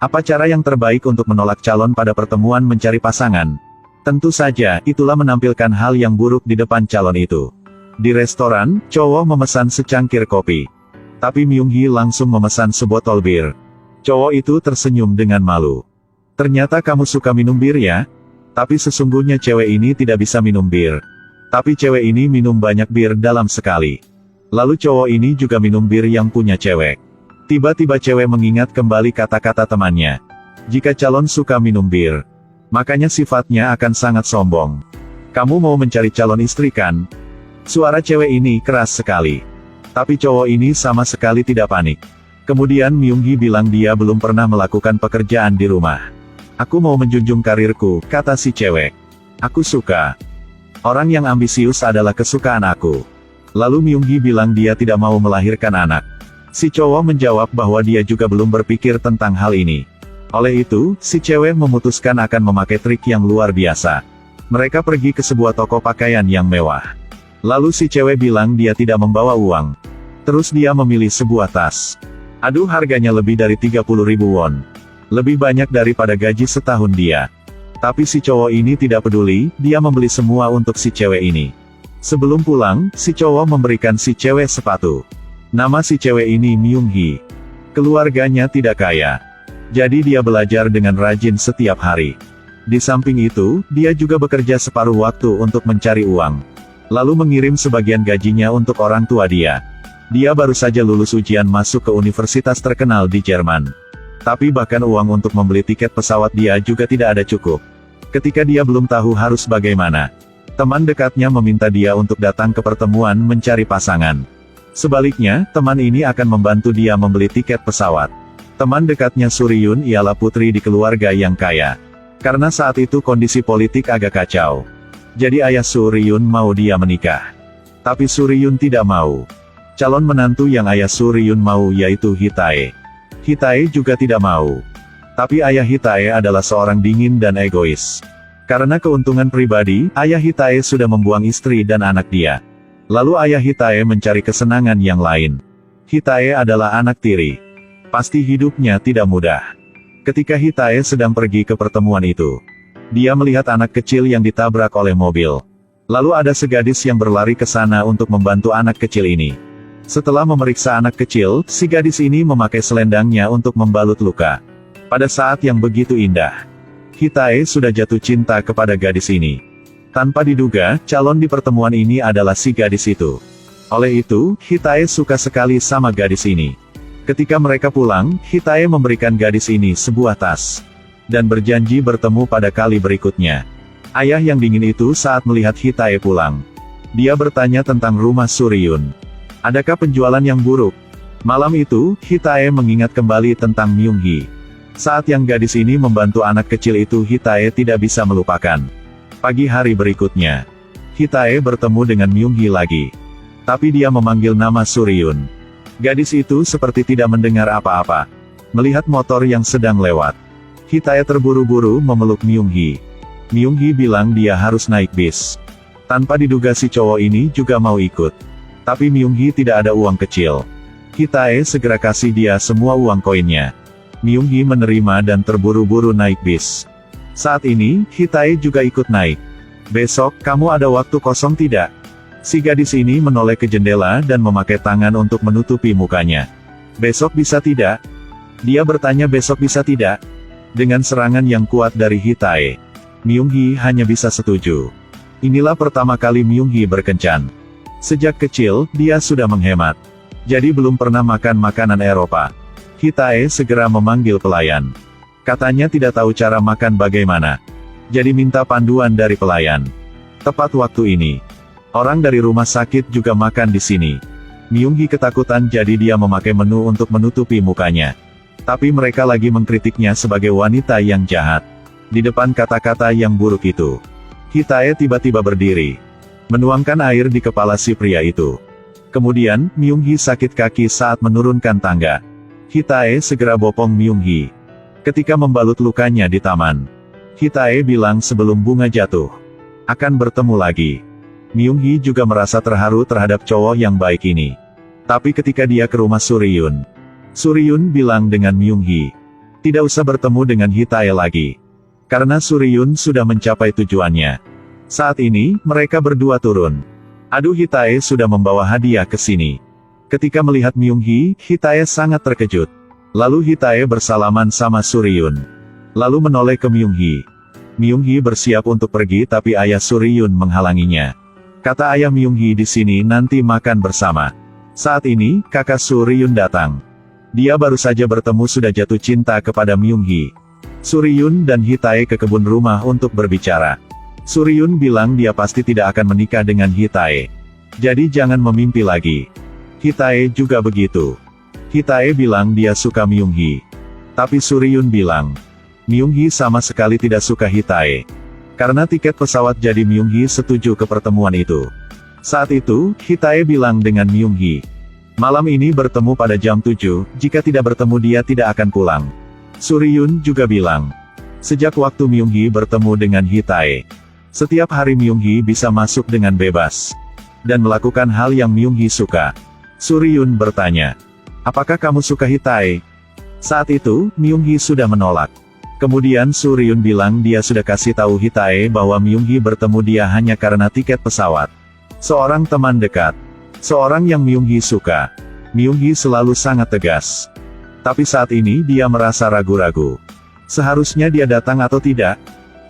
Apa cara yang terbaik untuk menolak calon pada pertemuan mencari pasangan? Tentu saja, itulah menampilkan hal yang buruk di depan calon itu. Di restoran, cowok memesan secangkir kopi. Tapi Myung-hee langsung memesan sebotol bir. Cowok itu tersenyum dengan malu. Ternyata kamu suka minum bir ya? Tapi sesungguhnya cewek ini tidak bisa minum bir. Tapi cewek ini minum banyak bir dalam sekali. Lalu cowok ini juga minum bir yang punya cewek. Tiba-tiba cewek mengingat kembali kata-kata temannya. Jika calon suka minum bir, makanya sifatnya akan sangat sombong. Kamu mau mencari calon istri kan? Suara cewek ini keras sekali. Tapi cowok ini sama sekali tidak panik. Kemudian Myung-hee bilang dia belum pernah melakukan pekerjaan di rumah. Aku mau menjunjung karirku, kata si cewek. Aku suka. Orang yang ambisius adalah kesukaan aku. Lalu Myung-hee bilang dia tidak mau melahirkan anak. Si cowok menjawab bahwa dia juga belum berpikir tentang hal ini. Oleh itu, si cewek memutuskan akan memakai trik yang luar biasa. Mereka pergi ke sebuah toko pakaian yang mewah. Lalu si cewek bilang dia tidak membawa uang. Terus dia memilih sebuah tas. Aduh, harganya lebih dari 30.000 won. Lebih banyak daripada gaji setahun dia. Tapi si cowok ini tidak peduli, dia membeli semua untuk si cewek ini. Sebelum pulang, si cowok memberikan si cewek sepatu. Nama si cewek ini Myung-hee. Keluarganya tidak kaya. Jadi dia belajar dengan rajin setiap hari. Di samping itu, dia juga bekerja separuh waktu untuk mencari uang. Lalu mengirim sebagian gajinya untuk orang tua dia. Dia baru saja lulus ujian masuk ke universitas terkenal di Jerman. Tapi bahkan uang untuk membeli tiket pesawat dia juga tidak ada cukup. Ketika dia belum tahu harus bagaimana, teman dekatnya meminta dia untuk datang ke pertemuan mencari pasangan. Sebaliknya, teman ini akan membantu dia membeli tiket pesawat. Teman dekatnya Suryun ialah putri di keluarga yang kaya. Karena saat itu kondisi politik agak kacau. Jadi ayah Suryun mau dia menikah. Tapi Suryun tidak mau. Calon menantu yang ayah Suryun mau yaitu Hitae. Hitae juga tidak mau. Tapi ayah Hitae adalah seorang dingin dan egois. Karena keuntungan pribadi, ayah Hitae sudah membuang istri dan anak dia. Lalu ayah Hitae mencari kesenangan yang lain. Hitae adalah anak tiri. Pasti hidupnya tidak mudah. Ketika Hitae sedang pergi ke pertemuan itu, dia melihat anak kecil yang ditabrak oleh mobil. Lalu ada segadis yang berlari ke sana untuk membantu anak kecil ini. Setelah memeriksa anak kecil, si gadis ini memakai selendangnya untuk membalut luka. Pada saat yang begitu indah, Hitae sudah jatuh cinta kepada gadis ini. Tanpa diduga, calon di pertemuan ini adalah si gadis itu. Oleh itu, Hitae suka sekali sama gadis ini. Ketika mereka pulang, Hitae memberikan gadis ini sebuah tas. Dan berjanji bertemu pada kali berikutnya. Ayah yang dingin itu saat melihat Hitae pulang. Dia bertanya tentang rumah Suryun. Adakah penjualan yang buruk? Malam itu, Hitae mengingat kembali tentang Myung-hee. Saat yang gadis ini membantu anak kecil itu, Hitae tidak bisa melupakan. Pagi hari berikutnya, Hitae bertemu dengan Myung-hee lagi. Tapi dia memanggil nama Suryun. Gadis itu seperti tidak mendengar apa-apa. Melihat motor yang sedang lewat, Hitae terburu-buru memeluk Myung-hee. Myung-hee bilang dia harus naik bis. Tanpa diduga si cowok ini juga mau ikut. Tapi Myung-hee tidak ada uang kecil. Hitae segera kasih dia semua uang koinnya. Myung-hee menerima dan terburu-buru naik bis. Saat ini, Hitae juga ikut naik. Besok, kamu ada waktu kosong tidak? Si gadis ini menoleh ke jendela dan memakai tangan untuk menutupi mukanya. Besok bisa tidak? Dia bertanya besok bisa tidak? Dengan serangan yang kuat dari Hitae, Myung-hee hanya bisa setuju. Inilah pertama kali Myung-hee berkencan. Sejak kecil, dia sudah menghemat. Jadi belum pernah makan makanan Eropa. Hitae segera memanggil pelayan. Katanya tidak tahu cara makan bagaimana. Jadi minta panduan dari pelayan. Tepat waktu ini, orang dari rumah sakit juga makan di sini. Myung-hee ketakutan jadi dia memakai menu untuk menutupi mukanya. Tapi mereka lagi mengkritiknya sebagai wanita yang jahat. Di depan kata-kata yang buruk itu, Hitae tiba-tiba berdiri. Menuangkan air di kepala si pria itu. Kemudian, Myung-hee sakit kaki saat menurunkan tangga. Hitae segera bopong Myung-hee. Ketika membalut lukanya di taman, Hitae bilang sebelum bunga jatuh, akan bertemu lagi. Myung-hee juga merasa terharu terhadap cowok yang baik ini. Tapi ketika dia ke rumah Suryun, Suryun bilang dengan Myung-hee, Tidak usah bertemu dengan Hitae lagi. Karena Suryun sudah mencapai tujuannya. Saat ini, mereka berdua turun. Aduh, Hitae sudah membawa hadiah ke sini. Ketika melihat Myung-hee, Hitae sangat terkejut. Lalu Hitae bersalaman sama Suryun. Lalu menoleh ke Myung-hee. Myung-hee bersiap untuk pergi tapi ayah Suryun menghalanginya. Kata ayah Myung-hee, di sini nanti makan bersama. Saat ini, kakak Suryun datang. Dia baru saja bertemu sudah jatuh cinta kepada Myung-hee. Suryun dan Hitae ke kebun rumah untuk berbicara. Suryun bilang dia pasti tidak akan menikah dengan Hitae. Jadi jangan memimpi lagi. Hitae juga begitu. Hitae bilang dia suka Myung-hee. Tapi Suryun bilang, Myung-hee sama sekali tidak suka Hitae. Karena tiket pesawat, jadi Myung-hee setuju ke pertemuan itu. Saat itu, Hitae bilang dengan Myung-hee, malam ini bertemu pada jam 7, jika tidak bertemu dia tidak akan pulang. Suryun juga bilang, sejak waktu Myung-hee bertemu dengan Hitae, setiap hari Myung-hee bisa masuk dengan bebas. Dan melakukan hal yang Myung-hee suka. Suryun bertanya, apakah kamu suka Hitae? Saat itu, Myung-hee sudah menolak. Kemudian Suryun bilang dia sudah kasih tahu Hitae bahwa Myung-hee bertemu dia hanya karena tiket pesawat. Seorang teman dekat. Seorang yang Myung-hee suka. Myung-hee selalu sangat tegas. Tapi saat ini dia merasa ragu-ragu. Seharusnya dia datang atau tidak?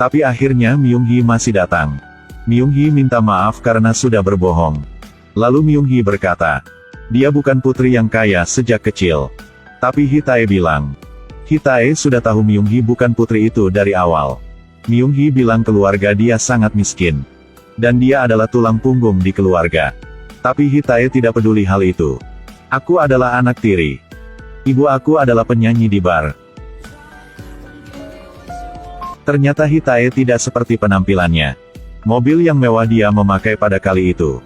Tapi akhirnya Myung-hee masih datang. Myung-hee minta maaf karena sudah berbohong. Lalu Myung-hee berkata, dia bukan putri yang kaya sejak kecil. Tapi Hitae bilang, Hitae sudah tahu Myung-hee bukan putri itu dari awal. Myung-hee bilang keluarga dia sangat miskin. Dan dia adalah tulang punggung di keluarga. Tapi Hitae tidak peduli hal itu. Aku adalah anak tiri. Ibu aku adalah penyanyi di bar. Ternyata Hitae tidak seperti penampilannya. Mobil yang mewah dia memakai pada kali itu.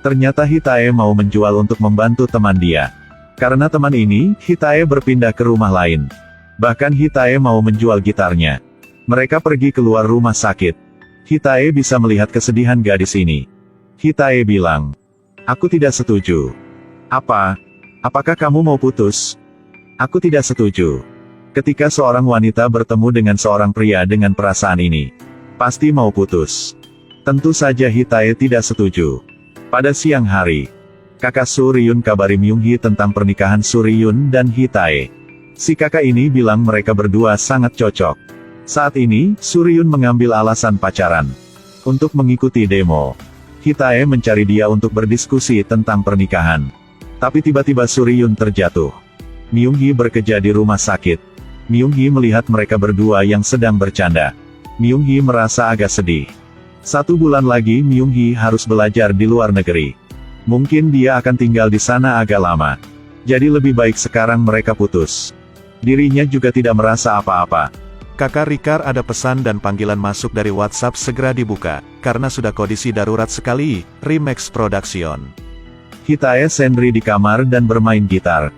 Ternyata Hitae mau menjual untuk membantu teman dia. Karena teman ini, Hitae berpindah ke rumah lain. Bahkan Hitae mau menjual gitarnya. Mereka pergi keluar rumah sakit. Hitae bisa melihat kesedihan gadis ini. Hitae bilang, aku tidak setuju. Apa? Apakah kamu mau putus? Aku tidak setuju. Ketika seorang wanita bertemu dengan seorang pria dengan perasaan ini, pasti mau putus. Tentu saja Hitae tidak setuju. Pada siang hari, kakak Suryun kabari Myung-hee tentang pernikahan Suryun dan Hitae. Si kakak ini bilang mereka berdua sangat cocok. Saat ini, Suryun mengambil alasan pacaran untuk mengikuti demo. Hitae mencari dia untuk berdiskusi tentang pernikahan. Tapi tiba-tiba Suryun terjatuh. Myung-hee bekerja di rumah sakit. Myung-hee melihat mereka berdua yang sedang bercanda. Myung-hee merasa agak sedih. 1 bulan lagi Myung-hee harus belajar di luar negeri. Mungkin dia akan tinggal di sana agak lama. Jadi lebih baik sekarang mereka putus. Dirinya juga tidak merasa apa-apa. Kakak Rikar, ada pesan dan panggilan masuk dari WhatsApp, segera dibuka. Karena sudah kondisi darurat sekali. Remax Production. Hitae sendiri di kamar dan bermain gitar.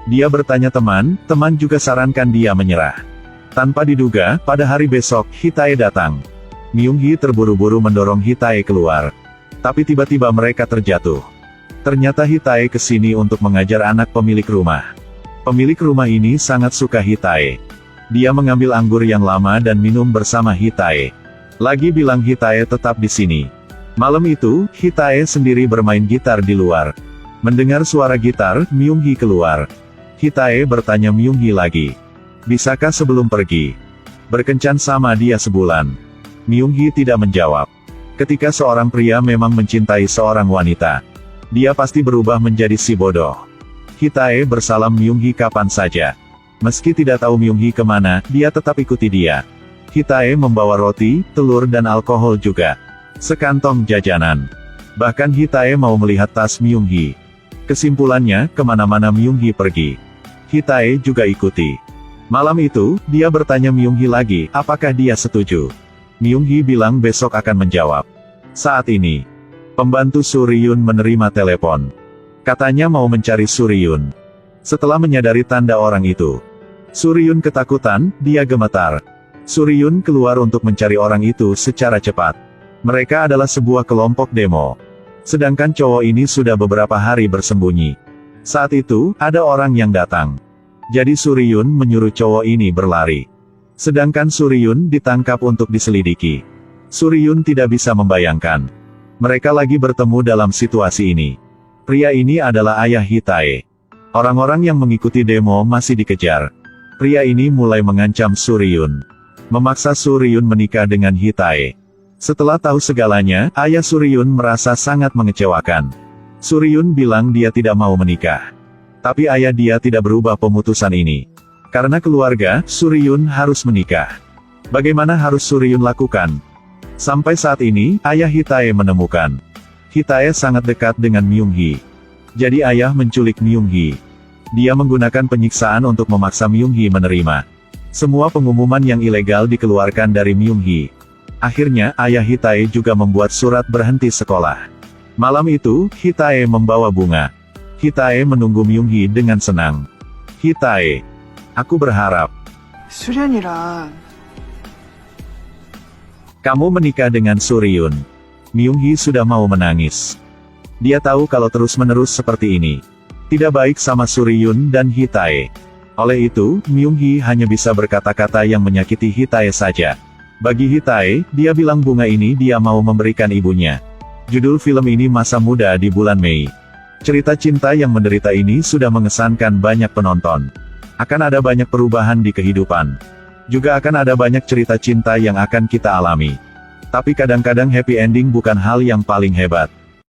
Dia bertanya teman juga sarankan dia menyerah. Tanpa diduga, pada hari besok, Hitae datang. Myung-hee terburu-buru mendorong Hitae keluar. Tapi tiba-tiba mereka terjatuh. Ternyata Hitae kesini untuk mengajar anak pemilik rumah. Pemilik rumah ini sangat suka Hitae. Dia mengambil anggur yang lama dan minum bersama Hitae. Lagi bilang Hitae tetap di sini. Malam itu, Hitae sendiri bermain gitar di luar. Mendengar suara gitar, Myung-hee keluar. Hitae bertanya Myung-hee lagi. Bisakah sebelum pergi berkencan sama dia sebulan? Myung-hee tidak menjawab. Ketika seorang pria memang mencintai seorang wanita, dia pasti berubah menjadi si bodoh. Hitae bersalam Myung-hee kapan saja. Meski tidak tahu Myung-hee kemana, dia tetap ikuti dia. Hitae membawa roti, telur dan alkohol juga. Sekantong jajanan. Bahkan Hitae mau melihat tas Myung-hee. Kesimpulannya, kemana-mana Myung-hee pergi, Hitae juga ikuti. Malam itu, dia bertanya Myung-hee lagi, apakah dia setuju. Myung-hee bilang besok akan menjawab. Saat ini, pembantu Suryun menerima telepon. Katanya mau mencari Suryun. Setelah menyadari tanda orang itu, Suryun ketakutan, dia gemetar. Suryun keluar untuk mencari orang itu secara cepat. Mereka adalah sebuah kelompok demo. Sedangkan cowok ini sudah beberapa hari bersembunyi. Saat itu, ada orang yang datang. Jadi Suryun menyuruh cowok ini berlari. Sedangkan Suryun ditangkap untuk diselidiki. Suryun tidak bisa membayangkan. Mereka lagi bertemu dalam situasi ini. Pria ini adalah ayah Hitae. Orang-orang yang mengikuti demo masih dikejar. Pria ini mulai mengancam Suryun. Memaksa Suryun menikah dengan Hitae. Setelah tahu segalanya, ayah Suryun merasa sangat mengecewakan. Suryun bilang dia tidak mau menikah. Tapi ayah dia tidak berubah pemutusan ini. Karena keluarga, Suryun harus menikah. Bagaimana harus Suryun lakukan? Sampai saat ini, ayah Hitae menemukan. Hitae sangat dekat dengan Myung-hee. Jadi ayah menculik Myung-hee. Dia menggunakan penyiksaan untuk memaksa Myung-hee menerima. Semua pengumuman yang ilegal dikeluarkan dari Myung-hee. Akhirnya, ayah Hitae juga membuat surat berhenti sekolah. Malam itu, Hitae membawa bunga. Hitae menunggu Myung-hee dengan senang. Hitae, aku berharap 수련이랑 kamu menikah dengan Suryun. Myung-hee sudah mau menangis. Dia tahu kalau terus-menerus seperti ini tidak baik sama Suryun dan Hitae. Oleh itu, Myung-hee hanya bisa berkata-kata yang menyakiti Hitae saja. Bagi Hitae, dia bilang bunga ini dia mau memberikan ibunya. Judul film ini Masa Muda di bulan Mei. Cerita cinta yang menderita ini sudah mengesankan banyak penonton. Akan ada banyak perubahan di kehidupan. Juga akan ada banyak cerita cinta yang akan kita alami. Tapi kadang-kadang happy ending bukan hal yang paling hebat.